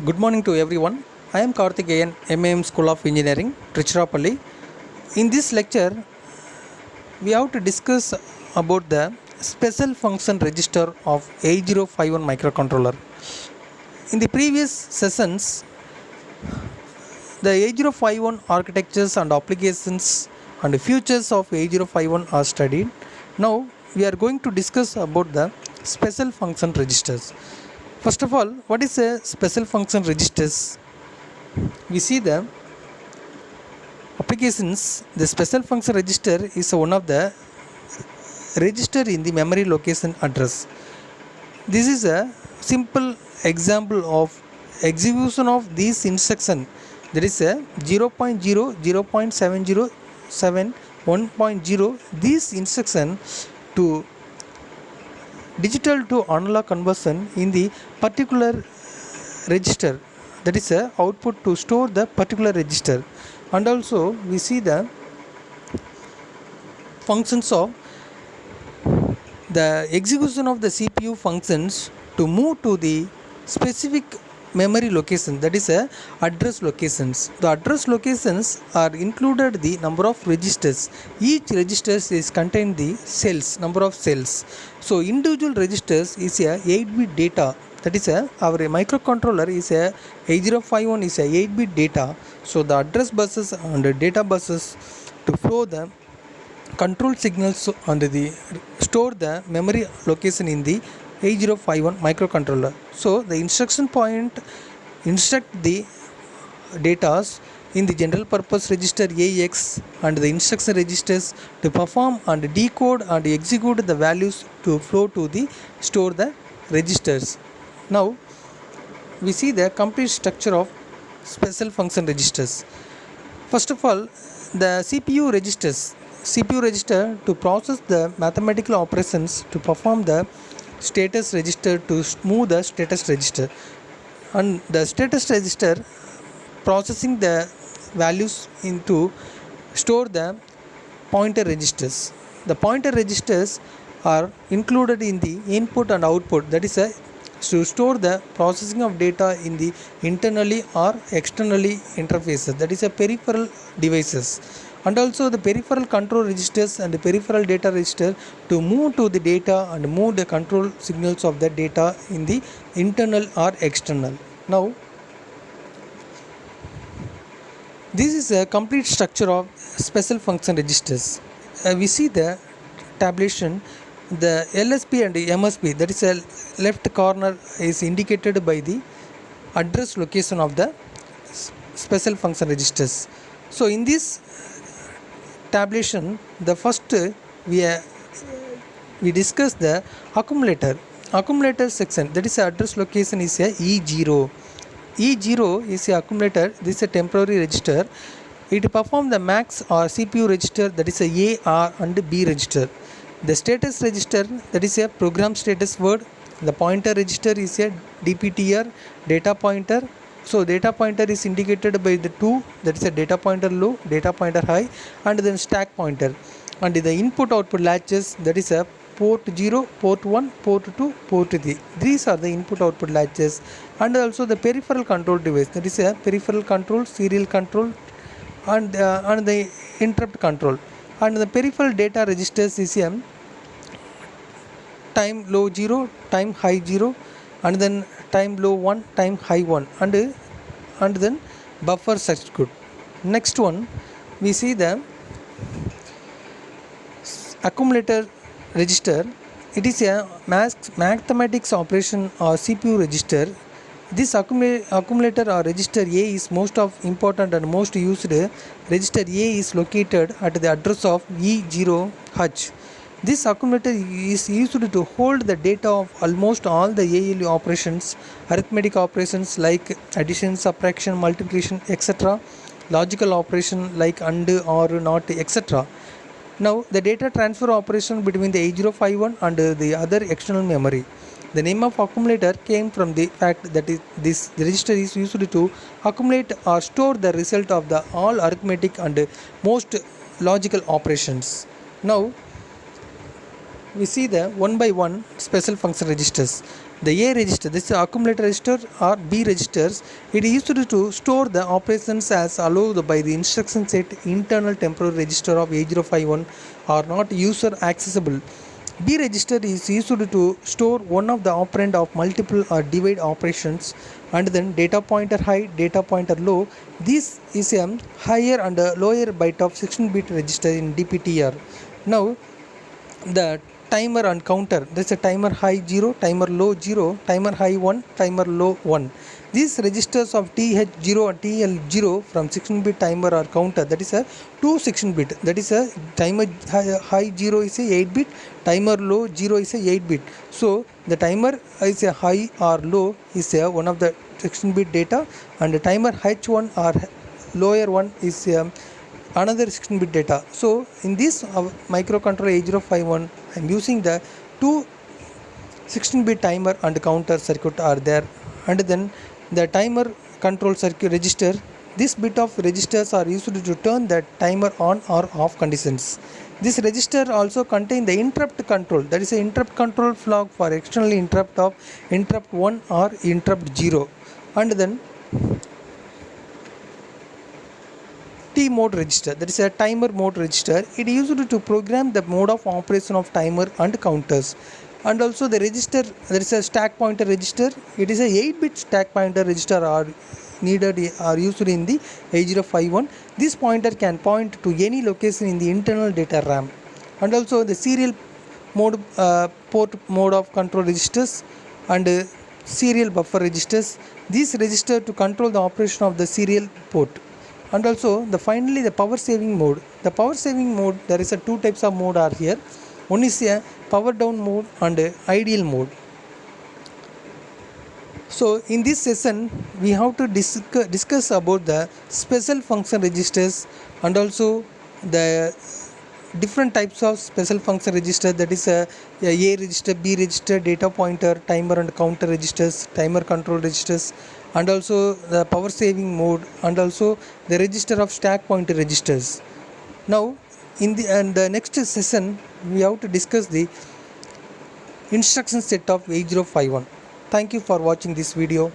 Good morning to everyone. I am Karthikeyan, MAM School of Engineering, Trichurapalli. In this lecture, we have to discuss about the special function register of 8051 microcontroller. In the previous sessions, the 8051 architectures and applications and futures of 8051 are studied. Now, we are going to discuss about the special function registers. First of all, what is a special function registers? We see the applications. The special function register is one of the register in the memory location address. This is a simple example of execution of this instruction. There is a 0.0, 0.707, 1.0. This instruction to digital to analog conversion in the particular register, that is a output to store the particular register. And also we see the functions of the execution of the CPU functions to move to the specific memory location, that is a address locations. The address locations are included the number of registers. Each register is contained the cells, number of cells. So individual registers is a 8-bit data. That is our microcontroller is a 8051 is a 8-bit data. So the address buses and the data buses to flow the control signals and the store the memory location in the 8051 microcontroller. So the instruction point instruct the datas in the general purpose register AX and the instruction registers to perform and decode and execute the values to flow to the store the registers. Now we see the complete structure of special function registers. First of all, the CPU register to process the mathematical operations to perform the status register to move the status register, and the status register processing the values into store the pointer registers. The pointer registers are included in the input and output, that is a to store the processing of data in the internally or externally interfaces, that is a peripheral devices. And also the peripheral control registers and the peripheral data register to move to the data and move the control signals of the data in the internal or external. Now this is a complete structure of special function registers. We see the tabulation. The LSB and the MSB, that is a left corner, is indicated by the address location of the special function registers. So in this tabulation, the first we discuss the accumulator section, that is address location is a E0. E0 is a accumulator. This is a temporary register. It performs the max or CPU register, that is a A, R and B register. The status register, that is a program status word. The pointer register is a DPTR, data pointer. So data pointer is indicated by the 2, that is a data pointer low, data pointer high, and then stack pointer. And the input output latches, that is a port 0, port 1, port 2, port 3. These are the input output latches. And also the peripheral control device, that is a peripheral control, serial control, and the interrupt control. And the peripheral data registers is a time low 0, time high 0, and then time low 1, time high 1, and then buffer circuit. Next one, we see the accumulator register. It is a mathematics operation or CPU register. This accumulator or register A is most of important and most used. Register A is located at the address of E0H. This accumulator is used to hold the data of almost all the ALU operations, arithmetic operations like addition, subtraction, multiplication, etc., logical operation like and, or, not, etc. Now the data transfer operation between the 8051 and the other external memory. The name of accumulator came from the fact that this register is used to accumulate or store the result of the all arithmetic and most logical operations. Now we see the one by one special function registers. The A register, this is accumulator register or B registers. It is used to store the operations as allowed by the instruction set. Internal temporal register of 8051 are not user accessible. B register is used to store one of the operand of multiple or divide operations, and then data pointer high, data pointer low. This is a higher and a lower byte of 16-bit register in DPTR. Now the timer and counter, there's a timer high 0, timer low 0, timer high 1, timer low 1. These registers of TH0 and TL0 from 16-bit timer or counter, that is a 2 16-bit, that is a timer high 0 is a 8-bit, timer low 0 is a 8-bit. So the timer is a high or low is a one of the 16-bit data, and the timer H1 or lower one is another 16-bit data. So in this microcontroller 8051, I am using the two 16-bit timer and counter circuit are there, and then the timer control circuit register. This bit of registers are used to turn the timer on or off conditions. This register also contain the interrupt control, that is a interrupt control flag for external interrupt of interrupt 1 or interrupt 0, and then T mode register, that is a timer mode register. It is used to program the mode of operation of timer and counters. And also the register, there is a stack pointer register. It is a 8-bit stack pointer register are needed or used in the 8051. This pointer can point to any location in the internal data RAM. And also the serial mode port mode of control registers and serial buffer registers. These register to control the operation of the serial port. And also finally the power saving mode. The power saving mode, there is a two types of mode are here. One is a power down mode and ideal mode. So in this session we have to discuss about the special function registers and also the different types of special function register, that is a register, B register, data pointer, timer and counter registers, timer control registers, and also the power saving mode, and also the register of stack pointer registers. Now in the next session we have to discuss the instruction set of 8051. Thank you for watching this video.